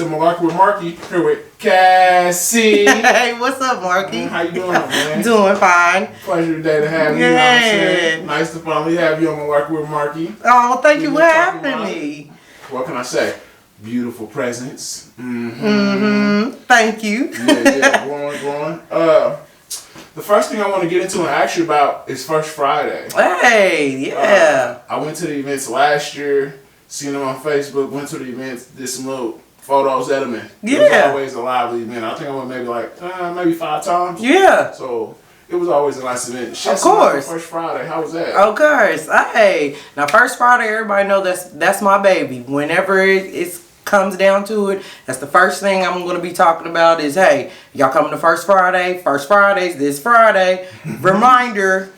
to Muhlarkey Wit Markie, here with Cassee. Hey, what's up, Markie? How you doing, man? Doing fine. Pleasure today to have you. You know what I'm saying? Nice to finally have you on Muhlarkey Wit Markie. Oh, thank you for having me. What can I say? Beautiful presence. Thank you. Yeah, growing. The first thing I want to get into and ask you about is First Friday. Hey, yeah. I went to the events last year, seen them on Facebook, went to the events, did some little photos at them, and it was always a lively event. I think I went maybe 5 times. Yeah. So it was always a nice event. Of course. First Friday, how was that? Of course. Hey, now First Friday, everybody know that's my baby. Whenever it comes down to it, that's the first thing I'm going to be talking about is, hey, y'all coming to First Friday? First Friday's this Friday. Reminder.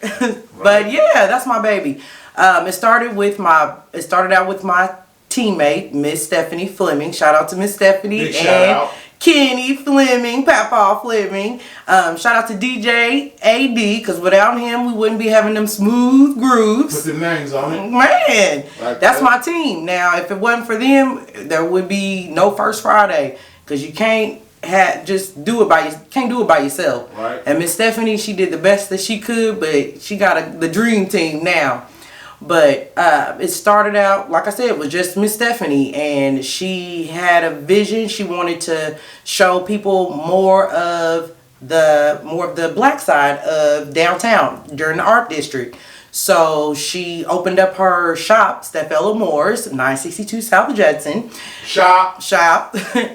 But yeah, that's my baby. It started out with my teammate, Miss Stephanie Fleming. Shout out to Miss Stephanie and Kenny Fleming, Papa Fleming. Shout out to DJ AD, because without him, we wouldn't be having them smooth grooves. Put them names on it. Man, that's my team. Now, if it wasn't for them, there would be no First Friday, because you can't can't do it by yourself. Right. And Miss Stephanie, she did the best that she could, but she got the dream team now. But it started out, like I said, it was just Miss Stephanie, and she had a vision. She wanted to show people more of the black side of downtown during the art district. So she opened up her shop, Stefella Moore's, 962 South Judson. Shop.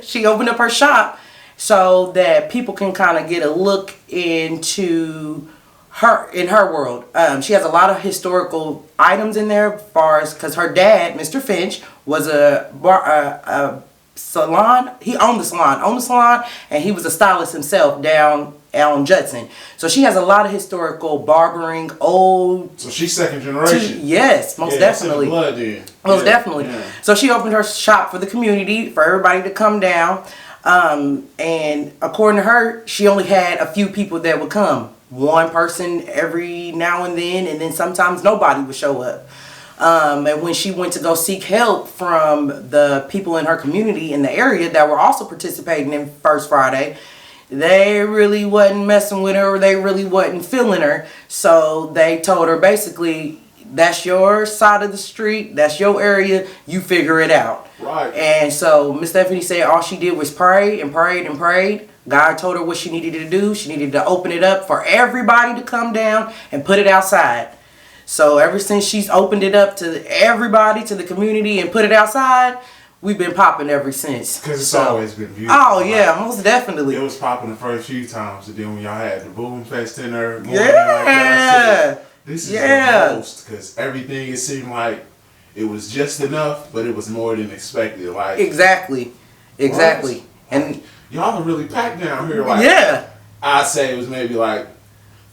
She opened up her shop so that people can kind of get a look into her world. She has a lot of historical items in there, as far as, because her dad, Mr. Finch, was a salon. He owned the salon, and he was a stylist himself down on Judson. So she has a lot of historical barbering, old. So she's second generation. Yes, most definitely. Blood then. Most definitely. Yeah. So she opened her shop for the community, for everybody to come down. And according to her, she only had a few people that would come. One person every now and then sometimes nobody would show up. And when she went to go seek help from the people in her community in the area that were also participating in First Friday, they really wasn't messing with her, or they really wasn't feeling her. So they told her, basically, that's your side of the street, that's your area, you figure it out. Right. And so Miss Stephanie said all she did was pray and prayed and prayed. God told her what she needed to do. She needed to open it up for everybody to come down and put it outside. So ever since she's opened it up to everybody, to the community, and put it outside, we've been popping ever since. Because it's always been beautiful. Oh, yeah, most definitely. It was popping the first few times, and then when y'all had the Boom Fest in there, like this is the most, because everything, it seemed like it was just enough, but it was more than expected. Like Exactly. And y'all are really packed down here. I'd say it was maybe like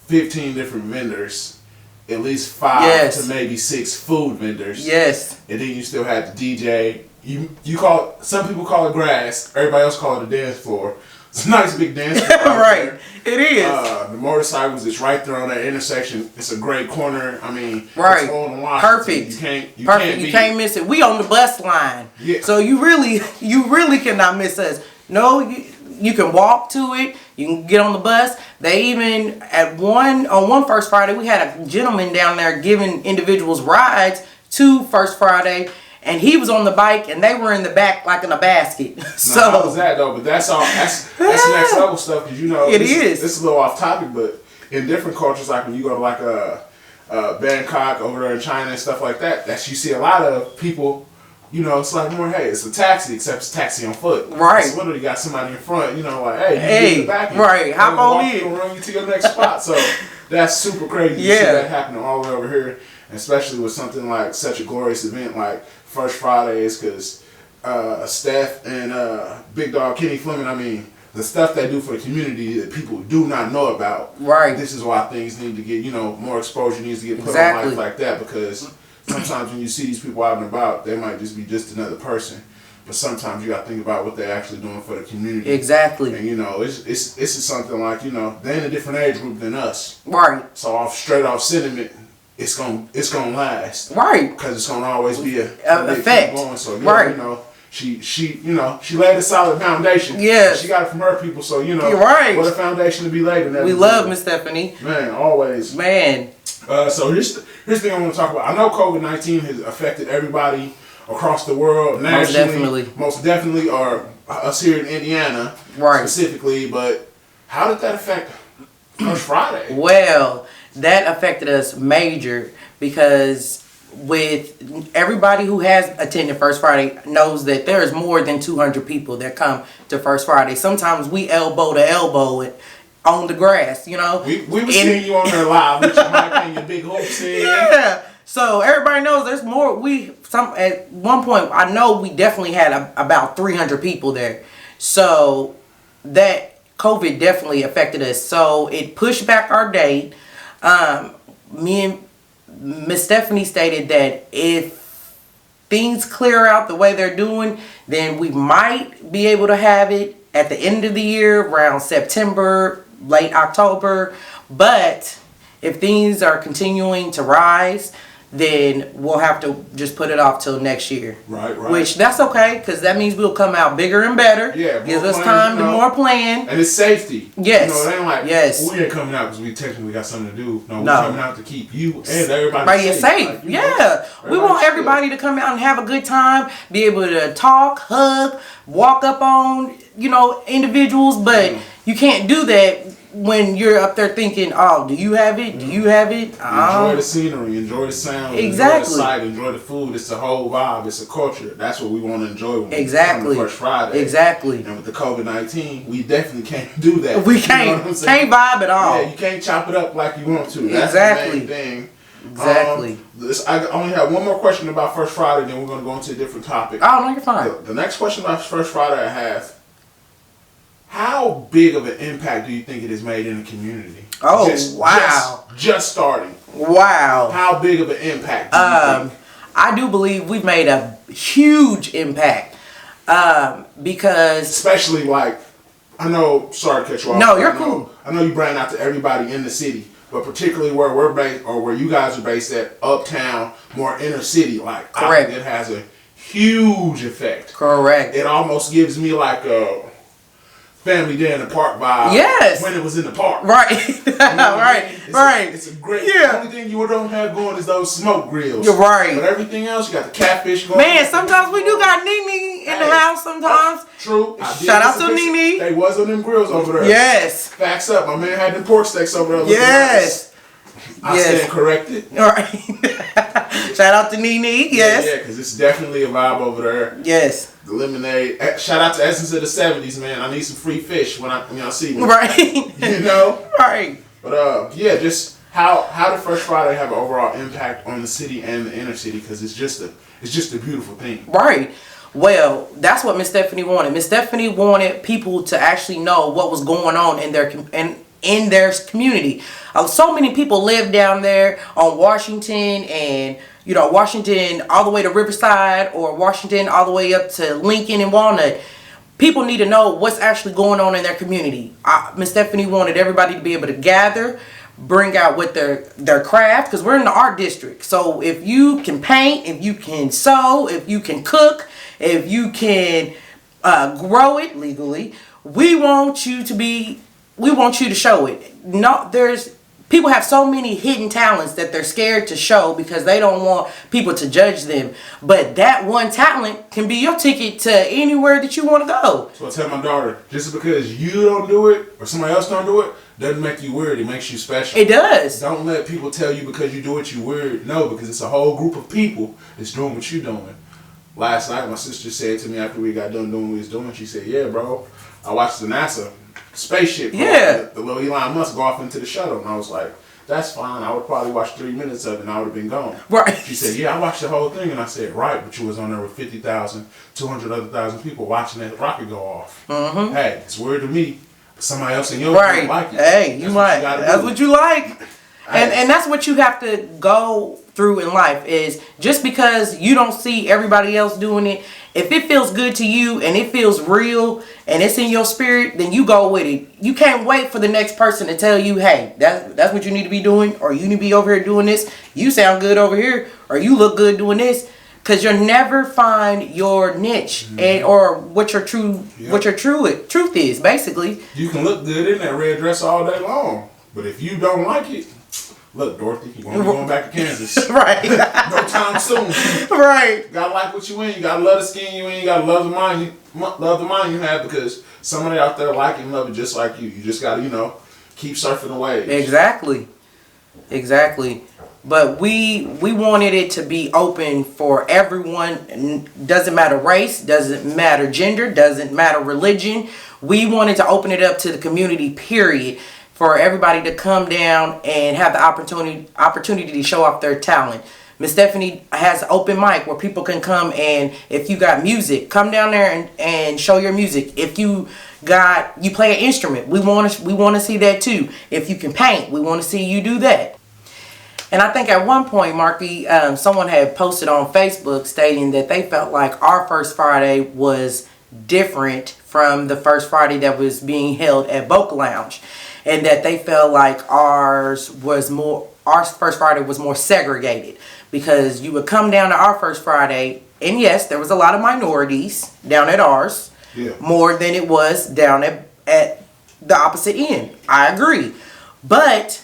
15 different vendors, at least 5 to maybe 6 food vendors. Yes. And then you still had the DJ. You call it, some people call it grass, everybody else call it a dance floor. It's a nice big dance floor. Right. It is. The motorcycles, it's right there on that intersection. It's a great corner. I mean, right. It's on Washington. Perfect. You can't miss it. We on the bus line. Yeah. So you really cannot miss us. No, you can walk to it. You can get on the bus. They even on one First Friday, we had a gentleman down there giving individuals rides to First Friday. And he was on the bike, and they were in the back like in a basket. So how was that though? But that's all. That's next level stuff, because this is a little off topic, but in different cultures, like when you go to like Bangkok over there in China and stuff like that, you see a lot of people. It's like more, hey, it's a taxi, except it's a taxi on foot. Right. It's literally got somebody in front. Like, hey, you get in the back. Right. Hop on in. Gonna run you to your next spot. So that's super crazy. You see that happening all the way over here, especially with something like such a glorious event like First Fridays, because Steph and Big Dog Kenny Fleming, I mean, the stuff they do for the community that people do not know about. Right. This is why things need to get, more exposure needs to get put on life like that, because sometimes when you see these people out and about, they might just be just another person. But sometimes you got to think about what they're actually doing for the community. Exactly. And it's something like, they're in a different age group than us. Right. So straight off sentiment, it's gonna last. Right. Because it's gonna always be a effect. going. So right. she she laid a solid foundation. Yes. She got it from her people, so You're right. What a foundation to be laid in that. We love Miss Stephanie. Man, always. Man. So here's the thing I want to talk about. I know COVID-19 has affected everybody across the world, nationally, most definitely, or us here in Indiana, specifically. But how did that affect First Friday? Well, that affected us major because with everybody who has attended First Friday knows that there is more than 200 people that come to First Friday. Sometimes we elbow to elbow on the grass, We were seeing you on there live with your mic and your big hoops in. Yeah. So everybody knows there's more. At one point I know we definitely had about 300 people there. So that COVID definitely affected us. So it pushed back our date. Me and Miss Stephanie stated that if things clear out the way they're doing, then we might be able to have it at the end of the year, around September, late October. But if things are continuing to rise, then we'll have to just put it off till next year. Right. Which that's okay, because that means we'll come out bigger and better. Yeah. Gives us time to more plan. And it's safety. Yes. It ain't like, we ain't coming out because we technically got something to do. No, we're coming out to keep you and everybody safe. Like, we want everybody to come out and have a good time, be able to talk, hug, walk up on, individuals, but you can't do that when you're up there thinking, oh, do you have it? Do you have it? Enjoy the scenery, enjoy the sound, enjoy the sight, enjoy the food. It's a whole vibe. It's a culture. That's what we want to enjoy when we come to First Friday. Exactly. And with the COVID-19, we definitely can't do that. We can't. Can't vibe at all. Yeah, you can't chop it up like you want to. That's the main thing. Exactly. I only have one more question about First Friday, then we're going to go into a different topic. Oh, no, you're fine. The next question about First Friday I have, how big of an impact do you think it has made in the community? Oh, wow. Just starting. Wow. How big of an impact do you think? I do believe we've made a huge impact. Because... Especially I know, sorry to cut you off. No, you're cool. I know you brand out to everybody in the city, but particularly where we're based, or where you guys are based at, uptown, more inner city, Correct. I think it has a huge effect. Correct. It almost gives me a Family Day in the Park vibe. Yes. When it was in the park. Right. Right. It's a great. The only thing you don't have going is those smoke grills. You're right. But everything else, you got the catfish going. Man, sometimes we do got Nene in the house sometimes. True. Shout out to Nene. They was on them grills over there. Yes. Facts up. My man had them pork steaks over there. Yes. I stand corrected. All right. Shout out to Nene. Yes. Yeah, because it's definitely a vibe over there. Yes. The lemonade. Shout out to Essence of the 70s, man. I need some free fish when I see one. Right. Right. But just how did First Friday have an overall impact on the city and the inner city? Because it's just a beautiful thing. Right. Well, that's what Miss Stephanie wanted. Miss Stephanie wanted people to actually know what was going on in their community. So many people live down there on Washington and Washington all the way to Riverside, or Washington all the way up to Lincoln and Walnut. People need to know what's actually going on in their community. Miss Stephanie wanted everybody to be able to gather, bring out what their craft, because we're in the art district. So if you can paint, if you can sew, if you can cook, if you can grow it legally, we want you to show it. People have so many hidden talents that they're scared to show because they don't want people to judge them. But that one talent can be your ticket to anywhere that you want to go. So I tell my daughter, just because you don't do it or somebody else don't do it, doesn't make you weird. It makes you special. It does. Don't let people tell you because you do it, you weird. No, because it's a whole group of people that's doing what you're doing. Last night, my sister said to me after we got done doing what we was doing, she said, yeah, bro, I watched the NASA spaceship. The little Elon Musk go off into the shuttle. And I was like, that's fine. I would probably watch 3 minutes of it and I would have been gone. Right. She said, yeah, I watched the whole thing. And I said, right, but you was on there with 50,000, 200 other thousand people watching that rocket go off. Mm-hmm. Hey, it's weird to me. But somebody else in your group don't like it. Hey, you might. That's what you like. And that's what you have to go through in life, is just because you don't see everybody else doing it, if it feels good to you and it feels real and it's in your spirit, then you go with it. You can't wait for the next person to tell you, hey, that's what you need to be doing, or you need to be over here doing this. You sound good over here, or you look good doing this. Because you'll never find your niche and or what your truth is, basically. You can look good in that red dress all day long, but if you don't like it, look, Dorothy, you won't be going back to Kansas. Right. No time soon. Right. You gotta like what you in. You gotta love the skin you in. You gotta love the mind you have, because somebody out there like and love it just like you. You just gotta, keep surfing the waves. Exactly. But we wanted it to be open for everyone. Doesn't matter race, doesn't matter gender, doesn't matter religion. We wanted to open it up to the community, period, for everybody to come down and have the opportunity to show off their talent. Miss Stephanie has an open mic where people can come, and if you got music, come down there and show your music. If you play an instrument, we want to see that too. If you can paint, we want to see you do that. And I think at one point, Markie, someone had posted on Facebook stating that they felt like our first Friday was different from the first Friday that was being held at Boca Lounge, and that they felt like our first Friday was more segregated, because you would come down to our first Friday, and yes, there was a lot of minorities down at ours, more than it was down at the opposite end. I agree. But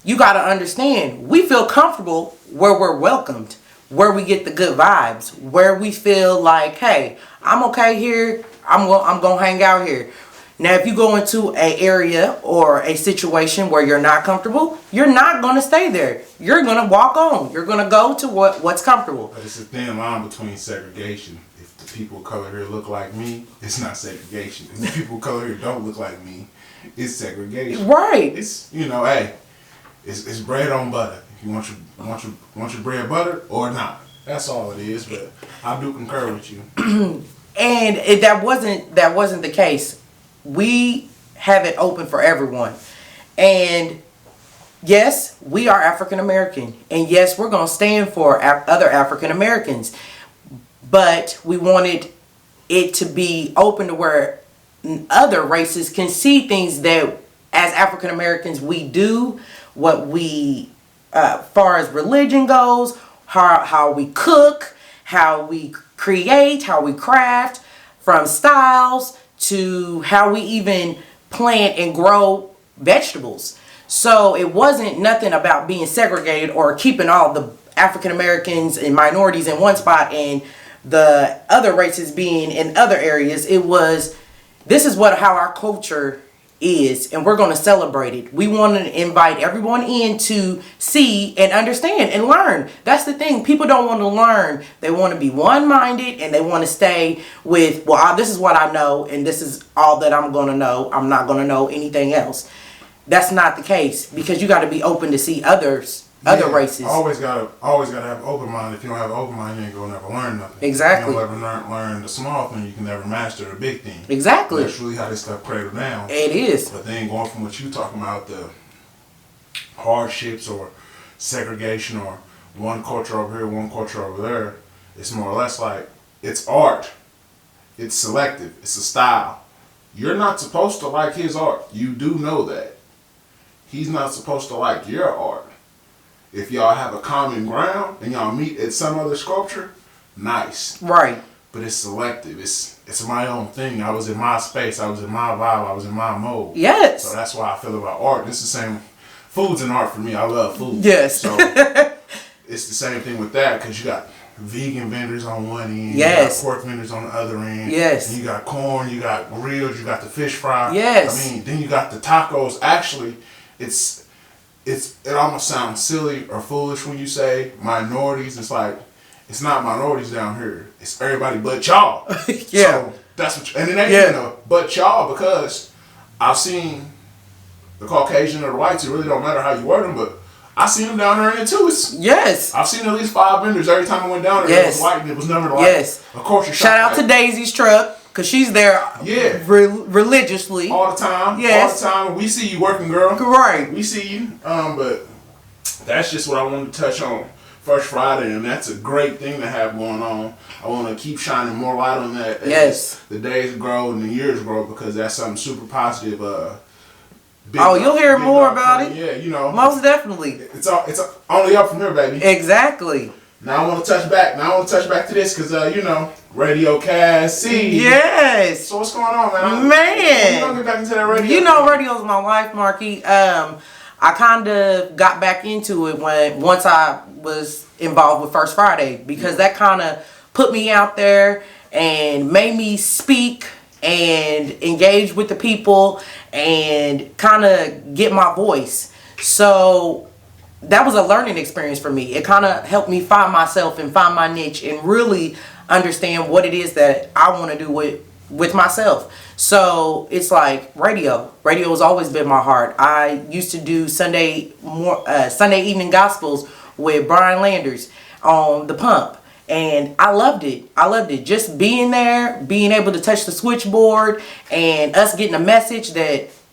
you got to understand, we feel comfortable where we're welcomed, where we get the good vibes, where we feel like, hey, I'm okay here, I'm going to hang out here. Now, if you go into an area or a situation where you're not comfortable, you're not going to stay there. You're going to walk on. You're going to go to what's comfortable. But it's a thin line between segregation. If the people of color here look like me, it's not segregation. If the people of color here don't look like me, it's segregation. Right. It's, hey, it's bread on butter. If you want your bread buttered or not. That's all it is. But I do concur with you. And that wasn't the case. We have it open for everyone. And yes, we are African American. And yes, we're going to stand for other African Americans. But we wanted it to be open to where other races can see things that as African Americans we do, what we, far as religion goes, how we cook, how we create, how we craft, from styles to how we even plant and grow vegetables. So it wasn't nothing about being segregated or keeping all the African Americans and minorities in one spot and the other races being in other areas. It was, this is how our culture is, and we're going to celebrate it. We want to invite everyone in to see and understand and learn. That's the thing. People don't want to learn. They want to be one-minded, and they want to stay with, well, this is what I know, and this is all that I'm going to know. I'm not going to know anything else. That's not the case, because you got to be open to see other races. Always gotta have an open mind. If you don't have an open mind, you ain't gonna never learn nothing. Exactly. If you don't ever learn the small thing, you can never master the big thing. Exactly. That's really how this stuff cradled down. It is. But then going from what you talking about, the hardships or segregation or one culture over here, one culture over there, it's more or less like it's art. It's selective. It's a style. You're not supposed to like his art. You do know that. He's not supposed to like your art. If y'all have a common ground and y'all meet at some other sculpture, nice. Right. But it's selective. It's my own thing. I was in my space. I was in my vibe. I was in my mode. Yes. So that's why I feel about art. It's the same. Food's an art for me. I love food. Yes. So it's the same thing with that, because you got vegan vendors on one end. Yes. You got pork vendors on the other end. Yes. And you got corn. You got grills. You got the fish fry. Yes. I mean, then you got the tacos. Actually, it almost sounds silly or foolish when you say minorities. It's like, it's not minorities down here. It's everybody but y'all. Yeah. So that's what, and it ain't but y'all, because I've seen the Caucasian or the whites. It really don't matter how you word them, but I seen them down there in it too. Yes. I've seen at least 5 vendors every time I went down there. It was white and it was never like. Yes. Of course, shout out to Daisy's truck. Because she's there religiously. All the time. Yes. All the time. We see you working, girl. Right. We see you. But that's just what I wanted to touch on First Friday. And that's a great thing to have going on. I want to keep shining more light on that as the days grow and the years grow, because that's something super positive. You'll hear more about it. Yeah, Most definitely. It's only up from here, baby. Exactly. Now I want to touch back. To this because you know, Radio Cassee. Yes. So what's going on, man? Man. I'm gonna get back into that radio. You know, radio's my life, Markie. I kind of got back into it once I was involved with First Friday because that kind of put me out there and made me speak and engage with the people and kind of get my voice. So that was a learning experience for me. It kind of helped me find myself and find my niche and really understand what it is that I want to do with myself. So it's like radio has always been my heart. I used to do Sunday evening gospels with Brian Landers on the Pump, and I loved it. Just being there, being able to touch the switchboard and us getting a message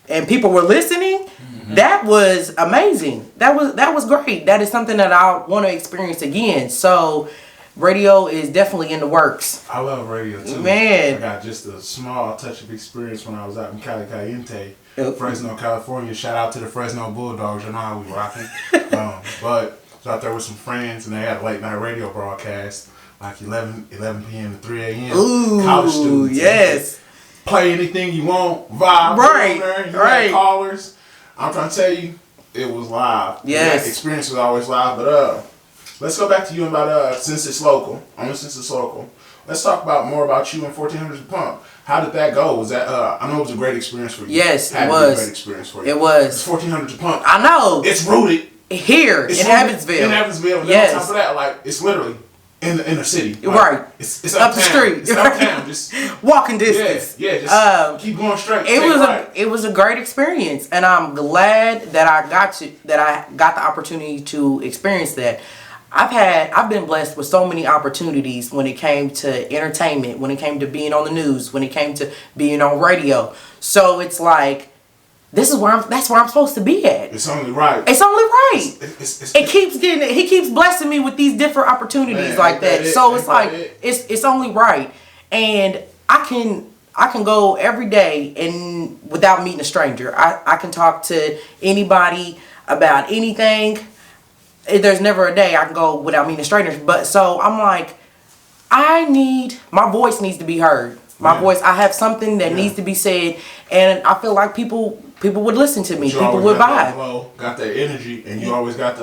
and people were listening. That was amazing. That was great. That is something that I want to experience again. So radio is definitely in the works. I love radio too. Man. I got just a small touch of experience when I was out in Cali Caliente, Fresno, California. Shout out to the Fresno Bulldogs. You know how we rocking. But I was out there with some friends and they had a late night radio broadcast like 11 p.m. to 3 a.m. Ooh, college students. Yes. Play anything you want. Vibe. Right. There. You right. had callers. I'm trying to tell you, it was live. Yes. The experience was always live. But let's go back to you about since it's local. Let's talk more about you and 1400 Pump. How did that go? Was that I know it was a great experience for you. Yes, it was. A great experience for you. It was. It's 1400 Pump. I know. It's rooted here in Evansville. In Evansville. And yes. On top of that, like it's literally in the city. Like, right. It's up the street. It's uptown. Just walking distance. Yeah. Just keep going straight. It was a great experience, and I'm glad that I got the opportunity to experience that. I've been blessed with so many opportunities when it came to entertainment, when it came to being on the news, when it came to being on radio. So it's like, that's where I'm supposed to be at. It's only right. He keeps blessing me with these different opportunities like that. So it's like, it's only right. And I can go every day and without meeting a stranger. I can talk to anybody about anything. There's never a day I can go without meeting strangers. But so I'm like, my voice needs to be heard. My voice, I have something that needs to be said, and I feel like people would listen to me. People would vibe. Got that energy, and you always got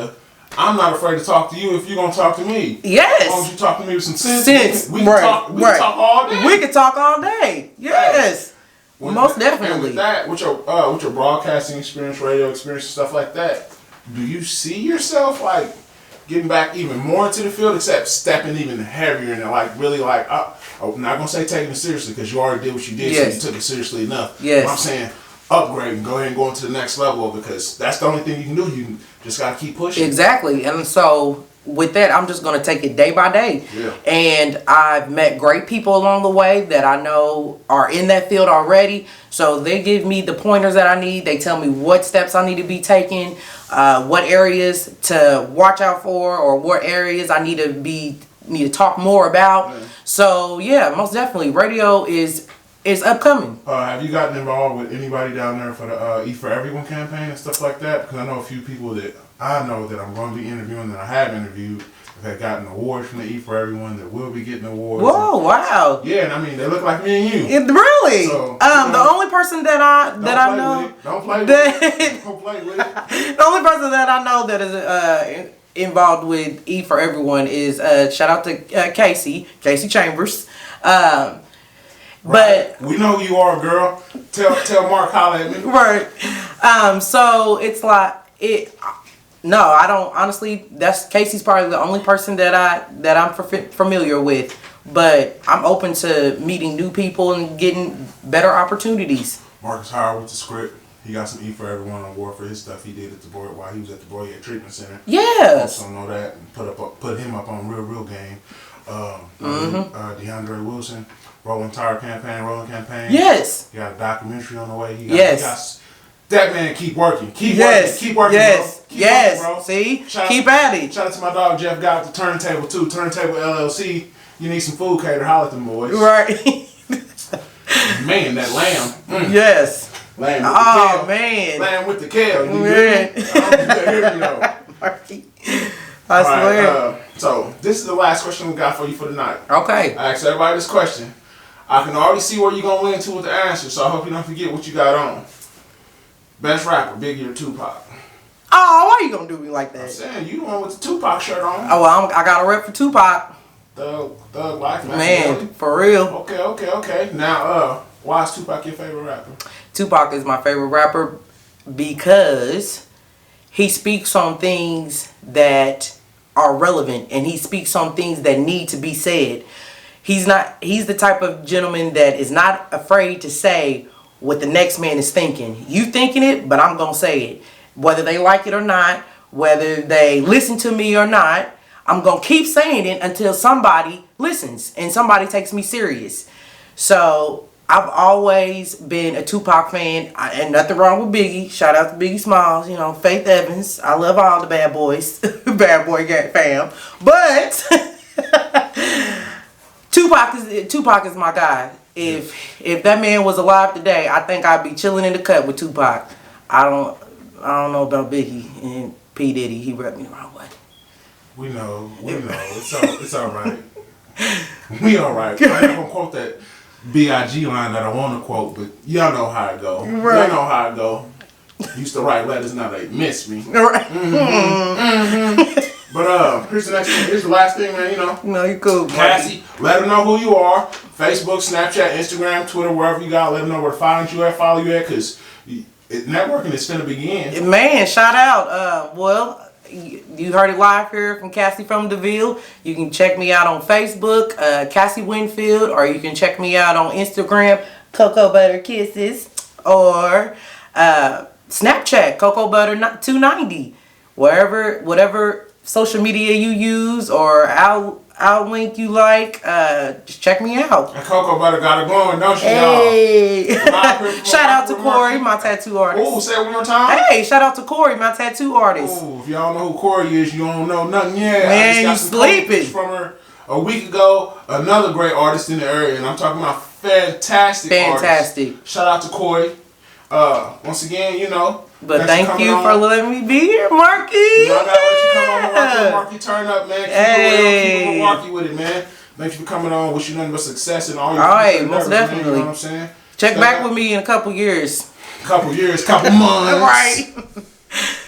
I'm not afraid to talk to you if you're gonna talk to me. Yes. As long as you talk to me with some sense. We can talk all day. We can talk all day. Yes. Most definitely. And with that, with your broadcasting experience, radio experience, and stuff like that, do you see yourself like getting back even more into the field, except stepping even heavier in it, like really like I'm not gonna say taking it seriously because you already did what you did, so you took it seriously enough. Yes. But I'm saying upgrade and go ahead and go into the next level because that's the only thing you can do. You just gotta keep pushing. Exactly, and so with that, I'm just gonna take it day by day. Yeah. And I've met great people along the way that I know are in that field already. So they give me the pointers that I need. They tell me what steps I need to be taking, what areas to watch out for, or what areas I need to talk more about. Yeah. So yeah, most definitely, radio is upcoming. Have you gotten involved with anybody down there for the Eat for Everyone campaign and stuff like that? Because I know a few people that I know that I'm going to be interviewing that I have interviewed have gotten awards from the Eat for Everyone that will be getting awards. Whoa, wow. Yeah, and I mean, they look like me and you. Really? So, the only person that I know... Don't play with it. Don't play with it. The only person that I know that is involved with Eat for Everyone is, shout out to Cassee Chambers. But we know who you are, girl. Tell Mark, holla at me. Right. So it's like no, I don't honestly. Casey's probably the only person that I'm familiar with. But I'm open to meeting new people and getting better opportunities. Marcus Howard with the script. He got some Eat for Everyone award for his stuff he did at the board while he was at the Boyd Treatment Center. Yes. Also know that and put him up on Real Game. DeAndre Wilson. Rolling campaign. Yes. He got a documentary on the way. That man keep working. Keep working, bro. Keep working, bro. See? Keep at it. Shout out to my dog Jeff got the Turntable too. Turntable LLC. You need some food cater, holla at them boys. Right. Man, that lamb. Yes. Lamb with the kale. Man. Lamb with the kale. You hear me? I don't hear you though. I swear. So, this is the last question we got for you for tonight. Okay. I asked everybody this question. I can already see where you're going to lean to with the answer, so I hope you don't forget what you got on. Best rapper, Biggie or Tupac? Oh, why you gonna do me like that? I'm saying, you the one with the Tupac shirt on. Oh, well, I got a rep for Tupac. Thug life, man. Man, for real. Okay. Now, why is Tupac your favorite rapper? Tupac is my favorite rapper because he speaks on things that are relevant and he speaks on things that need to be said. He's the type of gentleman that is not afraid to say what the next man is thinking. You thinking it, but I'm gonna say it. Whether they like it or not, whether they listen to me or not, I'm gonna keep saying it until somebody listens and somebody takes me serious. So I've always been a Tupac fan, and nothing wrong with Biggie. Shout out to Biggie Smalls, Faith Evans. I love all the bad boys, bad boy gang fam. But Tupac is my guy. If that man was alive today, I think I'd be chilling in the cut with Tupac. I don't know about Biggie and P Diddy. He rubbed me the wrong way. We know. It's all right. We all right. I'm not gonna quote that B.I.G. line that I want to quote, but y'all know how it go. Right. Y'all know how it go. Used to write letters, now they miss me. Right. But here's the next thing. Here's the last thing, man. No, you cool. Cassee, let them know who you are. Facebook, Snapchat, Instagram, Twitter, wherever you got. Let them know where to find you at, follow you at, because networking is finna begin. Man, shout out. You heard it live here from Cassee from DeVille. You can check me out on Facebook, Cassee Winfield, or you can check me out on Instagram, Cocoa Butter Kisses, or Snapchat, Cocoa Butter 290. Whatever social media you use or outlink you like, just check me out. And Cocoa Butter got it going, don't she, hey. y'all? Shout out to Corey, my tattoo artist. Oh, say it one more time. Hey, shout out to Corey, my tattoo artist. Oh, if y'all don't know who Corey is, you don't know nothing yet. Man, I you just got some sleeping. from her a week ago. Another great artist in the area, and I'm talking about fantastic artist. Shout out to Corey. Once again, But thank you for letting me be here, Markie. I gotta let you come on and Markie turn up, man. Keep it Muhlarkey with it, man. Thanks for coming on. Wish you nothing but success in all your future most definitely. Man, you know what I'm saying? Check back with me in a couple years. Couple months. Right.